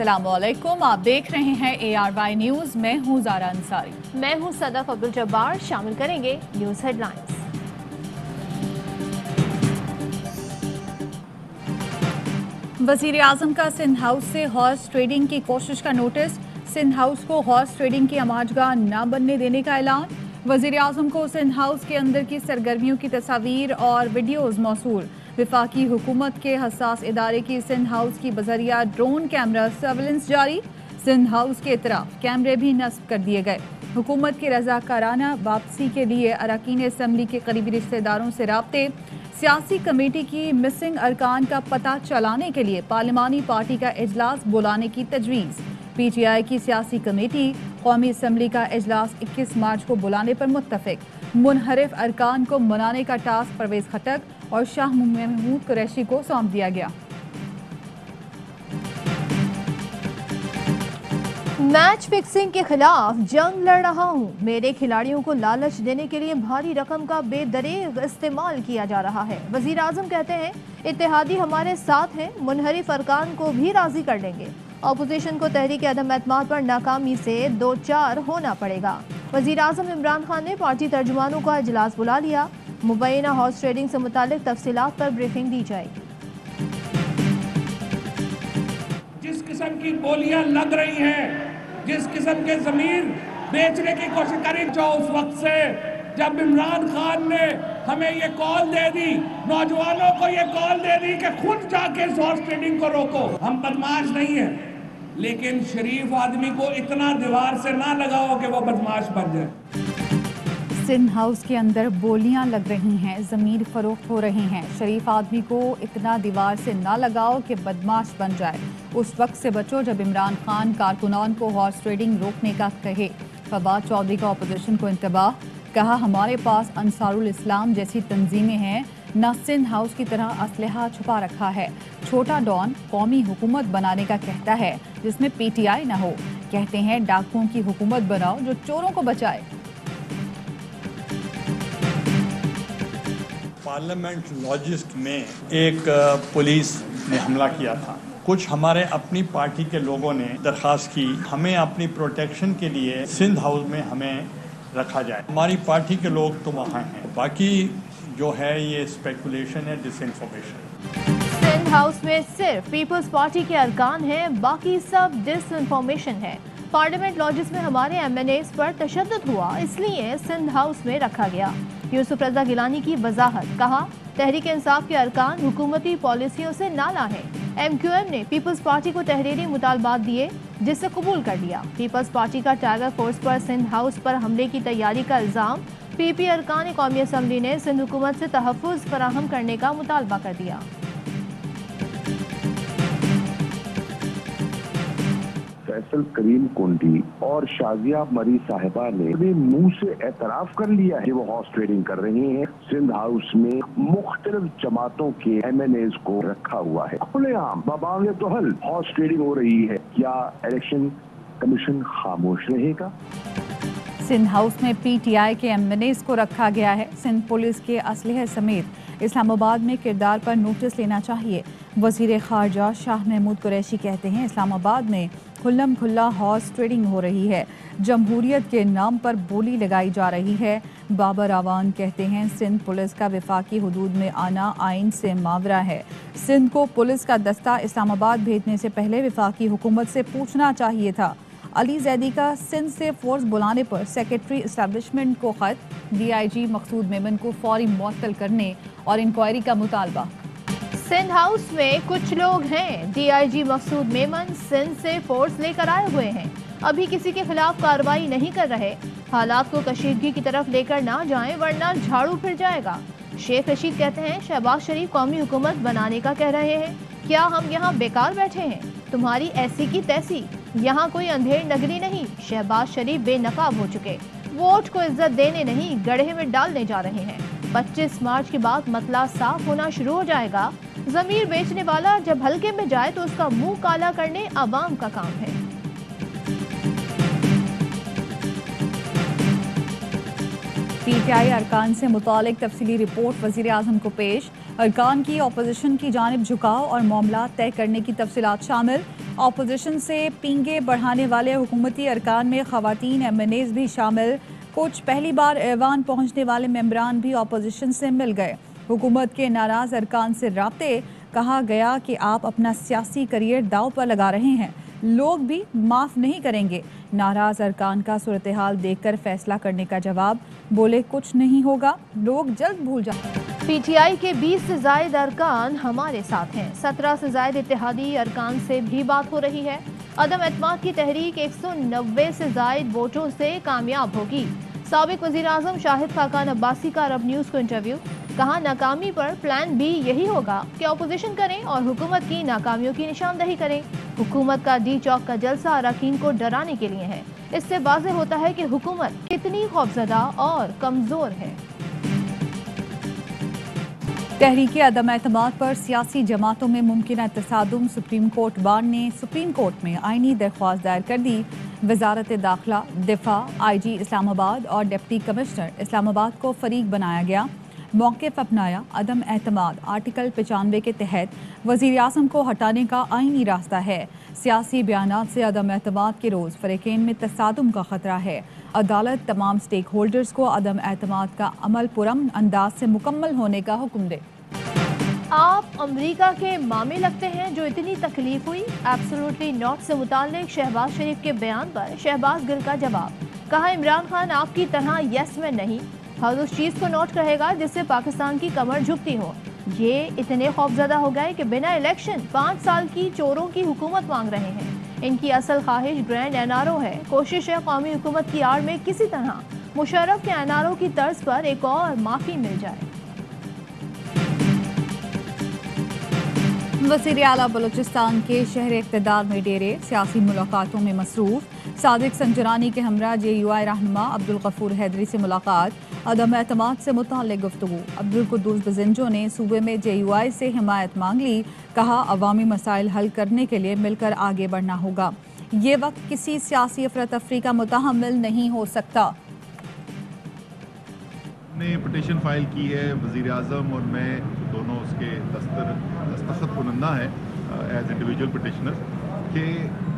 अस्सलाम वालेकुम, आप देख रहे हैं ARY न्यूज। मैं हूं ज़ारा अंसारी। मैं हूं सदफ अब्दुल जब्बार। शामिल करेंगे न्यूज हेडलाइंस। वजीर आजम का सिंध हाउस से हॉर्स ट्रेडिंग की कोशिश का नोटिस। सिंध हाउस को हॉर्स ट्रेडिंग की अमाजगाह न बनने देने का ऐलान। वजीर आजम को सिंध हाउस के अंदर की सरगर्मियों की तस्वीर और वीडियोज मौसूल। विफाकी हुकूमत के हसास इदारे की सिंध हाउस की बजरिया ड्रोन कैमरा सर्विलेंस जारी। सिंध हाउस के इतराफ कैमरे भी नस्ब कर दिए गए। हुकूमत की रजाकाराना वापसी के लिए अरकान असम्बली के करीबी रिश्तेदारों से राब्ते। सियासी कमेटी की मिसिंग अरकान का पता चलाने के लिए पार्लिमानी पार्टी का इजलास बुलाने की तजवीज़। PTI की सियासी कमेटी कौमी असम्बली का इजलास 21 मार्च को बुलाने पर मुत्तफिक। मुनहरिफ अरकान को मनाने का टास्क परवेज खटक और शाह महमूद कुरैशी को सौंप दिया गया। मैच फिक्सिंग के खिलाफ जंग लड़ रहा हूं। मेरे खिलाड़ियों को लालच देने के लिए भारी रकम का बेदरेग इस्तेमाल किया जा रहा है। वजीर आजम कहते हैं इत्तेहादी हमारे साथ हैं, मुनहरिफ अरकान को भी राजी कर लेंगे। अपोजिशन को तहरीक अदम एतमाद पर नाकामी से 2-4 होना पड़ेगा। वजीर आजम इमरान खान ने पार्टी तर्जुमानों का इजलास बुला लिया। मुबैना हॉर्स ट्रेडिंग से मुतालिक तफसीलात पर ब्रीफिंग दी जाएगी। जिस किस्म की बोलियां लग रही हैं, जिस किस्म के जमीन बेचने की कोशिश करी, जो उस वक्त से जब इमरान खान ने हमें ये कॉल दे दी, नौजवानों को ये कॉल दे दी कि खुद जाके हॉर्स ट्रेडिंग को रोको। हम बदमाश नहीं है, लेकिन शरीफ आदमी को इतना दीवार से ना लगाओ कि वो बदमाश बन जाए। सिंध हाउस के अंदर बोलियां लग रही हैं, ज़मीर फरोख्त हो रही हैं। शरीफ आदमी को इतना दीवार से ना लगाओ कि बदमाश बन जाए। उस वक्त से बचो जब इमरान खान कारकुनान को हॉर्स ट्रेडिंग रोकने का कहे। फवाद चौधरी का अपोजिशन को इंतबाह। कहा हमारे पास अंसारुल इस्लाम जैसी तंजीमें हैं, न सिंध हाउस की तरह असलहा छुपा रखा है। छोटा डॉन कौमी हुकूमत बनाने का कहता है जिसमें PTI न हो। कहते हैं डाकुओं की हुकूमत बनाओ जो चोरों को बचाए। पार्लियामेंट लॉजिस्ट में एक पुलिस ने हमला किया था। कुछ हमारे अपनी पार्टी के लोगों ने दरख्वास्त की हमें अपनी प्रोटेक्शन के लिए सिंध हाउस में हमें रखा जाए। हमारी पार्टी के लोग तो वहाँ हैं, बाकी जो है ये स्पेकुलेशन है, डिसइंफॉर्मेशन। सिंध हाउस में सिर्फ पीपल्स पार्टी के अरकान हैं, बाकी सब डिसइंफॉर्मेशन है। पार्लियामेंट लॉजिस में हमारे MNAs पर तशद्दुद हुआ, इसलिए सिंध हाउस में रखा गया। यूसुफ रजा गिलानी की वजाहत। कहा तहरीक इंसाफ के अरकान हुकूमती पॉलिसियों से नाला है। MQM ने पीपल्स पार्टी को तहरीरी मुतालबात दिए जिसे कबूल कर लिया। पीपल्स पार्टी का टाइगर फोर्स पर सिंध हाउस पर हमले की तैयारी का इल्ज़ाम। PP अरकान कौमी असम्बली ने सिंध हुकूमत से तहफ़्फ़ुज़ फराहम करने का मुतालबा कर दिया। फैसल करीम कुंडी और शाजिया मरी साहिबा ने भी मुंह से एतराफ कर लिया है कि वो हॉर्स ट्रेडिंग कर रही हैं। सिंध हाउस में मुख्तलिफ जमातों के MNAs को रखा हुआ है। खुलेआम बबांगे तो हल हॉर्स ट्रेडिंग हो रही है। क्या इलेक्शन कमीशन खामोश रहेगा? सिंध हाउस में PTI के MNAs को रखा गया है। सिंध पुलिस के असलहे समेत इस्लामाबाद में किरदार पर नोटिस लेना चाहिए। वजीर खारजा शाह महमूद कुरैशी कहते हैं इस्लामाबाद में खुल्लम खुल्ला हॉर्स ट्रेडिंग हो रही है। जमहूरियत के नाम पर बोली लगाई जा रही है। बाबर आवान कहते हैं सिंध पुलिस का वफाकी हुदूद में आना आइन से मावरा है। सिंध को पुलिस का दस्ता इस्लामाबाद भेजने से पहले वफाकी हुकूमत से पूछना चाहिए था। अली जैदी का सिंध से फोर्स बुलाने पर सेक्रेटरी इस्टेब्लिशमेंट को खत। DIG मकसूद मेमन को फौरी मुअत्तल करने और इंक्वायरी का मुतालबा। सिंध हाउस में कुछ लोग हैं। DIG मकसूद मेमन सिंध से फोर्स लेकर आए हुए हैं, अभी किसी के खिलाफ कार्रवाई नहीं कर रहे। हालात को कशीदगी की तरफ लेकर ना जाएं वरना झाड़ू फिर जाएगा। शेख रशीद कहते हैं शहबाज शरीफ कौमी हुकूमत बनाने का कह रहे हैं। क्या हम यहाँ बेकार बैठे हैं? तुम्हारी ऐसी की तैसी, यहाँ कोई अंधेर नगरी नहीं। शहबाज शरीफ बेनकाब हो चुके, वोट को इज्जत देने नहीं गड्ढे में डालने जा रहे हैं। 25 मार्च के बाद मतला साफ होना शुरू हो जाएगा। जमीर बेचने वाला जब हल्के में जाए तो उसका मुंह काला करने अवाम का काम है। PTI ارکان سے متعلق تفصیلی رپورٹ وزیر اعظم کو پیش. ارکان کی اپوزیشن کی جانب جھکاؤ اور معاملات طے کرنے کی تفصیلات شامل. اپوزیشن سے پینگے بڑھانے والے حکومتی ارکان میں خواتین MNAs بھی شامل. کچھ پہلی بار ایوان پہنچنے والے ممبران بھی اپوزیشن سے مل گئے. حکومت کے ناراض ارکان سے رابطے. کہا گیا کہ آپ اپنا سیاسی کریئر داؤ پر لگا رہے ہیں, لوگ بھی معاف نہیں کریں گے. ناراض ارکان کا صورتحال دیکھ کر فیصلہ کرنے کا جواب. بولے کچھ نہیں ہوگا, لوگ جلد بھول جائیں. PTI کے 20 سے زائد ارکان ہمارے ساتھ ہیں. 17 سے زائد اتحادی ارکان سے بھی بات ہو رہی ہے. عدم اعتماد کی تحریک 190 سے زائد ووٹوں سے کامیاب ہوگی. سابق وزیر اعظم شاہد خاقان عباسی کا عرب نیوز کو انٹرویو. کہا ناکامی پر پلان B یہی ہوگا کہ اپوزیشن کریں اور حکومت کی ناکامیوں کی نشاندہی کریں. حکومت کا ڈی چوک کا جلسہ اراکین کو ڈرانے کے لیے ہے. اس سے واضح ہوتا ہے کہ حکومت کتنی خوفزدہ اور کمزور ہے. تحریک عدم اعتماد پر سیاسی جماعتوں میں ممکنہ تصادم. سپریم کورٹ بار نے سپریم کورٹ میں آئینی درخواست دائر کر دی. وزارت داخلہ, دفاع, IG اسلام آباد اور ڈپٹی کمشنر اسلام آباد کو فریق بنایا گیا. موقف اپنایا. عدم اعتماد آرٹیکل 95 کے تحت وزیر اعظم کو ہٹانے کا آئینی راستہ ہے. سیاسی بیانات سے عدم اعتماد کے روز فریقین میں تصادم کا خطرہ ہے. عدالت تمام سٹیک ہولڈرز کو عدم اعتماد کا عمل پرامن انداز سے مکمل ہونے کا حکم دے. آپ امریکہ کے مامے لگتے ہیں جو اتنی تکلیف ہوئی. ایبسولوٹلی ناٹ سے متعلق شہباز شریف کے بیان پر شہباز گل کا جواب. کہا عمران خان آپ کی طرح یس میں نہیں, ہر اس چیز کو نوٹ رہے گا جس سے پاکستان کی کمر جھکتی ہو. یہ اتنے خوفزدہ ہو گئے کہ بنا الیکشن 5 سال کی چوروں کی حکومت مانگ رہے ہیں. ان کی اصل خواہش گرینڈ NRO ہے. کوشش ہے قومی حکومت کی آڑ میں کسی طرح مشرف کے NRO کی طرز پر ایک اور معافی مل جائے. وزیر اعلیٰ بلوچستان کے شہر اقتدار میں ڈیرے. سیاسی ملاقاتوں میں مصروف. صادق سنجرانی کے ہمراہ JUI رہنما عبدالغفور حیدری سے ملاقات. عدم اعتماد سے متعلق گفتگو. عبدالقدوس بزنجو نے صوبے میں JUI سے حمایت مانگ لی. کہا عوامی مسائل حل کرنے کے لیے مل کر آگے بڑھنا ہوگا. یہ وقت کسی سیاسی افراتفری کا متحمل نہیں ہو سکتا. نے پٹیشن فائل کی ہے. وزیر اعظم اور میں دونوں اس کے دستخط کنندہ ہیں ایز انڈیویجول پٹیشنر کہ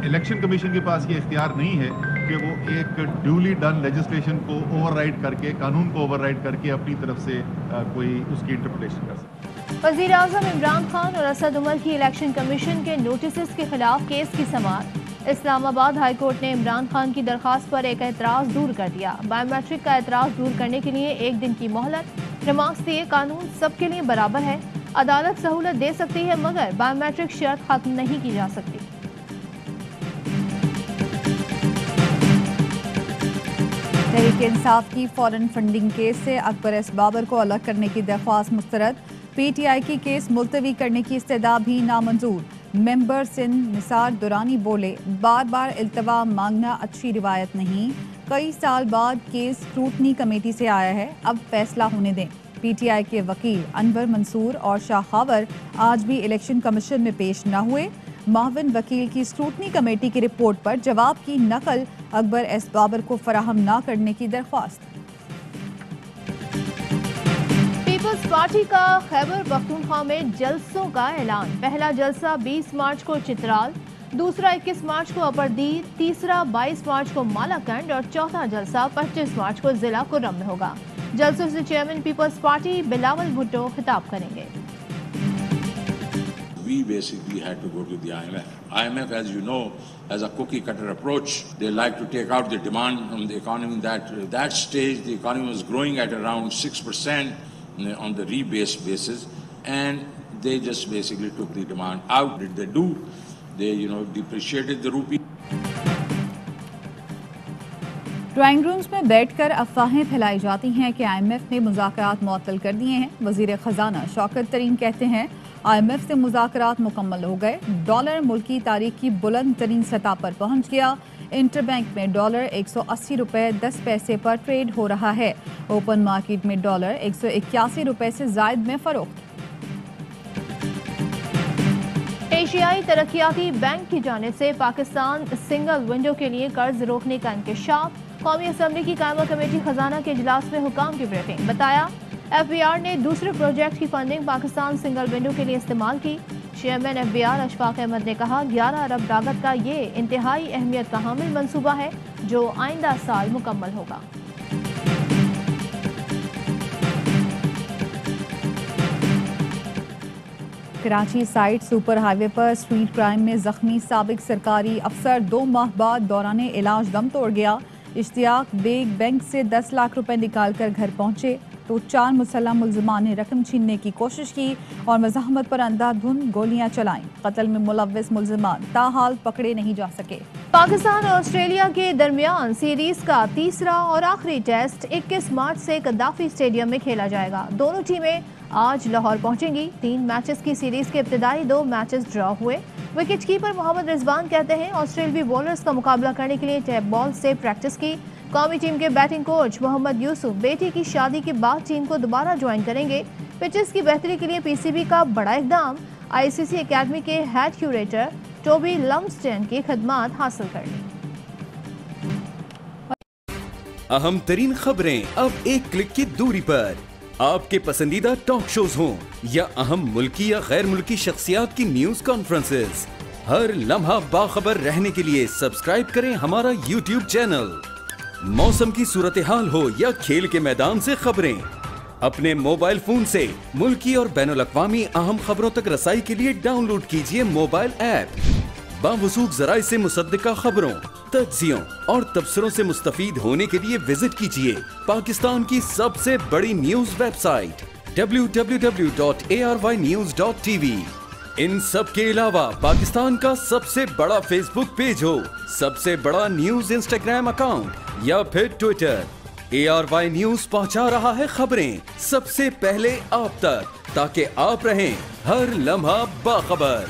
الیکشن کمیشن کے پاس یہ اختیار نہیں ہے کہ وہ ایک ڈیولی ڈن لیجسلیشن کو اوور رائڈ کر کے, قانون کو اوور رائڈ کر کے اپنی طرف سے کوئی اس کی انٹرپریٹیشن کر سکے. وزیر اعظم عمران خان اور اسد عمر کی الیکشن کمیشن کے نوٹسز کے خلاف کیس کی سماعت. اسلام آباد ہائی کورٹ نے عمران خان کی درخواست پر ایک اعتراض دور کر دیا. بایو میٹرک کا اعتراض دور کرنے کے لیے 1 دن کی مہلت. ریمارکس دیے قانون سب کے لیے برابر ہے. عدالت سہولت دے سکتی ہے مگر بایو میٹرک شرط ختم نہیں کی جا سکتی. تحریک انصاف کی فورن فنڈنگ کیس سے اکبر ایس بابر کو الگ کرنے کی درخواست مسترد. PTI کی کیس ملتوی کرنے کی استدعا بھی نامنظور. ممبر سندھ نثار دورانی بولے بار بار التوا مانگنا اچھی روایت نہیں. کئی سال بعد کیس اسکروٹنی کمیٹی سے آیا ہے, اب فیصلہ ہونے دیں. PTI کے وکیل انور منصور اور شاہ خاور آج بھی الیکشن کمیشن میں پیش نہ ہوئے. معاون وکیل کی اسکروٹنی کمیٹی کی رپورٹ پر جواب کی نقل اکبر ایس بابر کو فراہم نہ کرنے کی درخواست. پیپلز پارٹی کا خیبر پختونخوا میں جلسوں کا اعلان. پہلا جلسہ 20 مارچ کو چترال, دوسرا 21 مارچ کو اپردیر, تیسرا 22 مارچ کو مالاکنڈ اور چوتھا جلسہ 25 مارچ کو ضلع کرم میں ہوگا. جلسوں سے chairman Peoples Party Bilawal Bhutto خطاب کریں گے. We basically had to go to the IMF. IMF, as you know, has a cookie-cutter approach. They like to take out the demand from the economy. That stage, the economy was growing at around 6% on the rebased basis, and they just basically took the demand out. Did they do? They, depreciated the rupee. Drawing rooms میں بیٹھ کر افواہیں پھیلائی جاتی ہیں کہ IMF نے مذاکرات معطل کر دیے ہیں. وزیر خزانہ شوکت ترین کہتے ہیں IMF سے مذاکرات مکمل ہو گئے. ڈالر ملکی تاریخ کی بلند ترین سطح پر پہنچ گیا. انٹر بینک میں ڈالر 180 روپے 10 پیسے پر ٹریڈ ہو رہا ہے. اوپن مارکیٹ میں ڈالر 181 روپے سے زائد میں فروخت. एशियाई तरक्याती बैंक की जानिब से पाकिस्तान सिंगल विंडो के लिए कर्ज रोकने का इंकशाफ। कौमी असम्बली की कायमा कमेटी खजाना के इजलास में हुकाम की ब्रीफिंग। बताया FBR ने दूसरे प्रोजेक्ट की फंडिंग पाकिस्तान सिंगल विंडो के लिए इस्तेमाल की। चेयरमैन FBR अशफाक अहमद ने कहा 11 अरब लागत का ये इंतहाई अहमियत का हामिल मंसूबा है जो आइंदा साल मुकम्मल होगा। कराची साइड सुपर हाईवे पर स्ट्रीट क्राइम में जख्मी साबिक सरकारी अफसर 2 माह बाद दौरान इलाज दम तोड़ गया। इश्तियाक बेग बैंक से 10 लाख रुपए निकाल कर घर पहुंचे तो 4 मुसल्लह मुल्जिमान ने रकम छीनने की कोशिश की और मज़ाहमत पर अंधाधुंध गोलियां चलाईं। कत्ल में मुलव्विस मुल्जिमान ताहाल पकड़े नहीं जा सके। पाकिस्तान और ऑस्ट्रेलिया के दरमियान सीरीज का तीसरा और आखिरी टेस्ट 21 मार्च से गद्दाफी स्टेडियम में खेला जाएगा। दोनों टीमें आज लाहौर पहुंचेंगी। 3 मैचेस की सीरीज के इब्तिदाई 2 मैचेस ड्रॉ हुए। विकेट कीपर मोहम्मद रिजवान कहते हैं ऑस्ट्रेलियाई बॉलर्स का मुकाबला करने के लिए टैप बॉल से प्रैक्टिस की। कौमी टीम के बैटिंग कोच मोहम्मद यूसुफ बेटी की शादी के बाद टीम को दोबारा ज्वाइन करेंगे। पिचेस की बेहतरी के लिए PCB का बड़ा इकदाम। ICC एकेडमी के हेड क्यूरेटर टोबी लम्सटेन की खदमात हासिल करनी। अहम तरीन खबरें अब एक क्लिक की दूरी पर। आपके पसंदीदा टॉक शोज हों या अहम मुल्की या गैर मुल्की शख्सियात की न्यूज कॉन्फ्रेंसेस, हर लम्हा बाखबर रहने के लिए सब्सक्राइब करें हमारा YouTube चैनल। मौसम की सूरत हाल हो या खेल के मैदान से खबरें, अपने मोबाइल फोन से मुल्की और बैनुल-अक़वामी अहम खबरों तक रसाई के लिए डाउनलोड कीजिए मोबाइल ऐप। बावसूख ज़राए से मुसद्दिका खबरों, तज्ज़ियों और तबसरों से मुस्तफीद होने के लिए विजिट कीजिए पाकिस्तान की सबसे बड़ी न्यूज वेबसाइट www.arynews.tv। इन सब के अलावा पाकिस्तान का सबसे बड़ा फेसबुक पेज हो, सबसे बड़ा न्यूज इंस्टाग्राम अकाउंट या फिर ट्विटर, ARY न्यूज पहुंचा रहा है खबरें सबसे पहले आप तक, ताकि आप रहें हर लम्हा बाखबर।